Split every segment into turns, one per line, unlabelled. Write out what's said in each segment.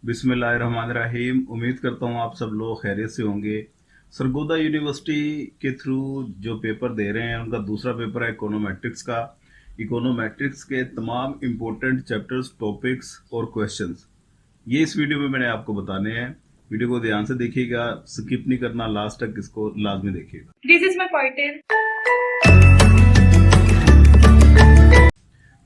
बिस्मिल्लाहिर्रहमानिर्रहीम। उम्मीद करता हूँ आप सब लोग खैरियत से होंगे। सरगोदा यूनिवर्सिटी के थ्रू जो पेपर दे रहे हैं उनका दूसरा पेपर है इकोनोमेट्रिक्स का। इकोनोमेट्रिक्स के तमाम इम्पोर्टेंट चैप्टर्स, टॉपिक्स और क्वेश्चंस ये इस वीडियो में मैंने आपको बताने हैं। वीडियो को ध्यान से देखिएगा, स्किप नहीं करना, लास्ट तक इसको लाजमी देखिएगा।
This is my pointer.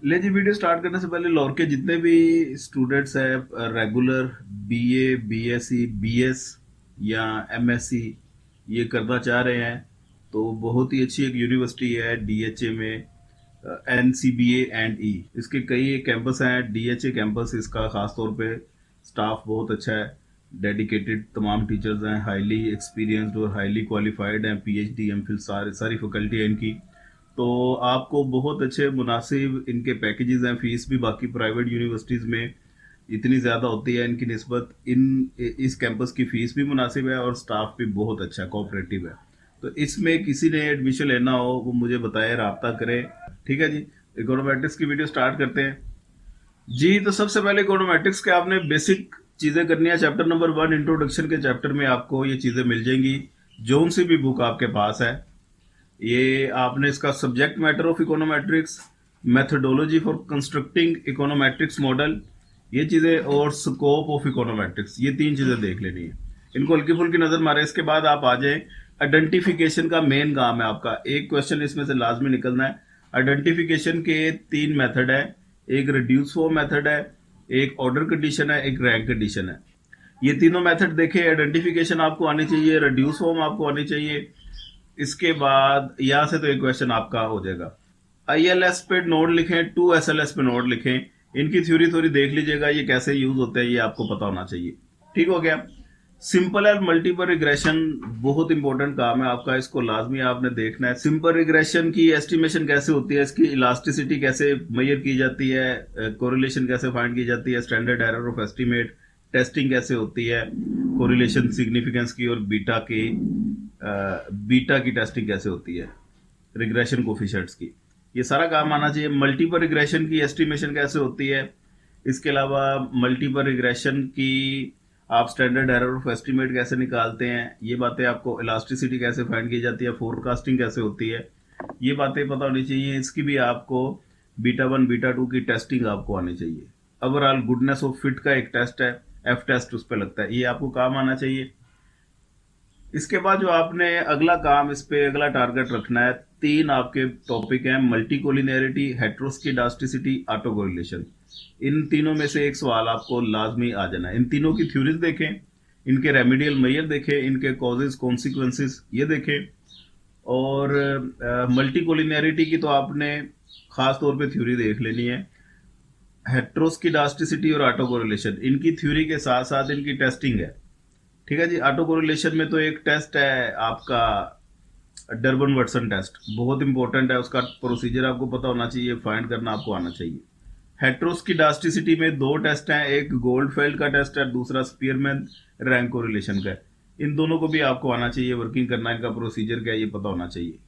ले जी, वीडियो स्टार्ट करने से पहले लाहौर के जितने भी स्टूडेंट्स हैं रेगुलर बीए, बीएससी, बीएस या एमएससी ये करना चाह रहे हैं तो बहुत ही अच्छी एक यूनिवर्सिटी है डीएचए में, एनसीबीए एंड ई। इसके कई कैंपस हैं। डीएचए कैंपस इसका खास तौर पे स्टाफ बहुत अच्छा है, डेडिकेटेड तमाम टीचर्स हैं, हाईली एक्सपीरियंस्ड और हाईली क्वालिफाइड हैं, पीएचडी एमफिल सारी फैकल्टी है इनकी। तो आपको बहुत अच्छे मुनासिब इनके पैकेजेस हैं। फीस भी बाकी प्राइवेट यूनिवर्सिटीज़ में इतनी ज़्यादा होती है इनकी निस्बत, इस कैंपस की फ़ीस भी मुनासिब है और स्टाफ भी बहुत अच्छा कोऑपरेटिव है। तो इसमें किसी ने एडमिशन लेना हो वो मुझे बताए, रब्ता करें। ठीक है जी, इकोनोमेट्रिक्स की वीडियो स्टार्ट करते हैं जी। तो सबसे पहले इकोनोमेट्रिक्स के आपने बेसिक चीज़ें करनी है। चैप्टर नंबर 1 इंट्रोडक्शन के चैप्टर में आपको ये चीज़ें मिल जाएंगी, जोन सी भी बुक आपके पास है। ये आपने इसका subject matter of econometrics, methodology for constructing econometrics model, ये चीज़ें, और स्कोप ऑफ इकोनोमेट्रिक्स, ये 3 चीज़ें देख लेनी है। इनको हल्की फुल्की नज़र मारे। इसके बाद आप आ जाए, आइडेंटिफिकेशन का मेन काम है आपका। एक क्वेश्चन इसमें से लाजमी निकलना है। आइडेंटिफिकेशन के 3 मेथड है, एक रिड्यूस फॉर्म मेथड है, एक ऑर्डर कंडीशन है, एक रैंक कंडीशन है। ये तीनों मेथड देखें। आइडेंटिफिकेशन आपको आनी चाहिए, रिड्यूस फॉर्म आपको आनी चाहिए। इसके बाद यहाँ से तो एक क्वेश्चन आपका हो जाएगा। ILS पे नोड लिखें, 2 SLS पे नोड लिखें। इनकी थ्योरी थोड़ी देख लीजिएगा, ये कैसे यूज होते हैं ये आपको पता होना चाहिए। ठीक हो गया। सिंपल एंड मल्टीपल रिग्रेशन बहुत इंपॉर्टेंट काम है आपका, इसको लाजमी आपने देखना है। सिंपल रिग्रेशन की एस्टिमेशन कैसे होती है, इसकी इलास्टिसिटी कैसे मेजर की जाती है, कोरिलेशन कैसे फाइंड की जाती है, standard error of estimate, testing कैसे होती है, कोरिलेशन सिग्निफिकेंस की, और बीटा की टेस्टिंग कैसे होती है, रिग्रेशन कोफिशिएंट्स की, ये सारा काम आना चाहिए। मल्टीपल रिग्रेशन की एस्टिमेशन कैसे होती है, इसके अलावा मल्टीपल रिग्रेशन की आप स्टैंडर्ड एरर ऑफ एस्टिमेट कैसे निकालते हैं, ये बातें आपको, इलास्टिसिटी कैसे फाइंड की जाती है, फोरकास्टिंग कैसे होती है, ये बातें पता होनी चाहिए। इसकी भी आपको बीटा 1 बीटा 2 की टेस्टिंग आपको आनी चाहिए। ओवरऑल गुडनेस ऑफ फिट का एक टेस्ट है, एफ टेस्ट उस पर लगता है, ये आपको काम आना चाहिए। इसके बाद जो आपने अगला काम, इस पे अगला टारगेट रखना है, 3 आपके टॉपिक हैं, मल्टी कोलिनेरिटी, हेट्रोस्किडास्टिसिटी, ऑटो कोरिलेशन। इन तीनों में से एक सवाल आपको लाजमी आ जाना है। इन तीनों की थ्योरीज देखें, इनके रेमेडियल मेजर देखें, इनके कॉजेज कॉन्सिक्वेंसेस ये देखें। और मल्टी कोलिनेरिटी की तो आपने खास तौर पे थ्योरी देख लेनी है। हेट्रोस्किडास्टिसिटी और ऑटो कोरिलेशन, इनकी थ्योरी के साथ साथ इनकी टेस्टिंग है। ठीक है जी। ऑटो कोरिलेशन में तो एक टेस्ट है आपका डर्बन वाटसन टेस्ट, बहुत इंपॉर्टेंट है, उसका प्रोसीजर आपको पता होना चाहिए, फाइंड करना आपको आना चाहिए। हेट्रोस्किडास्टिसिटी में 2 टेस्ट हैं, एक गोल्डफेल्ड का टेस्ट है, दूसरा स्पीयरमैन रैंक कोरिलेशन का है। इन दोनों को भी आपको आना चाहिए, वर्किंग करना, इनका प्रोसीजर क्या है ये पता होना चाहिए।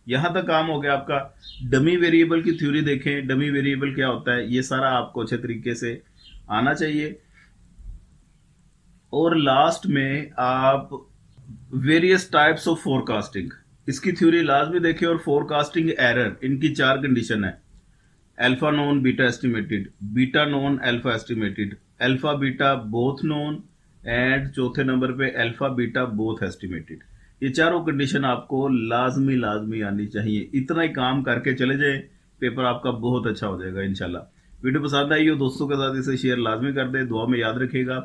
यहां तक काम हो गया आपका। डमी वेरिएबल की थ्योरी देखें, डमी वेरिएबल क्या होता है, ये सारा आपको अच्छे तरीके से आना चाहिए। और लास्ट में आप वेरियस टाइप्स ऑफ फोरकास्टिंग, इसकी थ्योरी लाजमी देखें। और फोरकास्टिंग एरर, इनकी 4 कंडीशन है, alpha known beta estimated, beta known alpha estimated, alpha beta both known, and चौथे नंबर पे अल्फा बीटा बोथ एस्टिमेटेड। ये चारों कंडीशन आपको लाजमी आनी चाहिए। इतना ही काम करके चले जाए, पेपर आपका बहुत अच्छा हो जाएगा इंशाल्लाह। वीडियो पसंद आई हो दोस्तों के साथ इसे शेयर लाजमी कर दे। दुआ में याद रखिएगा,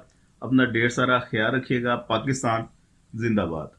अपना ढेर सारा ख्याल रखिएगा। पाकिस्तान जिंदाबाद।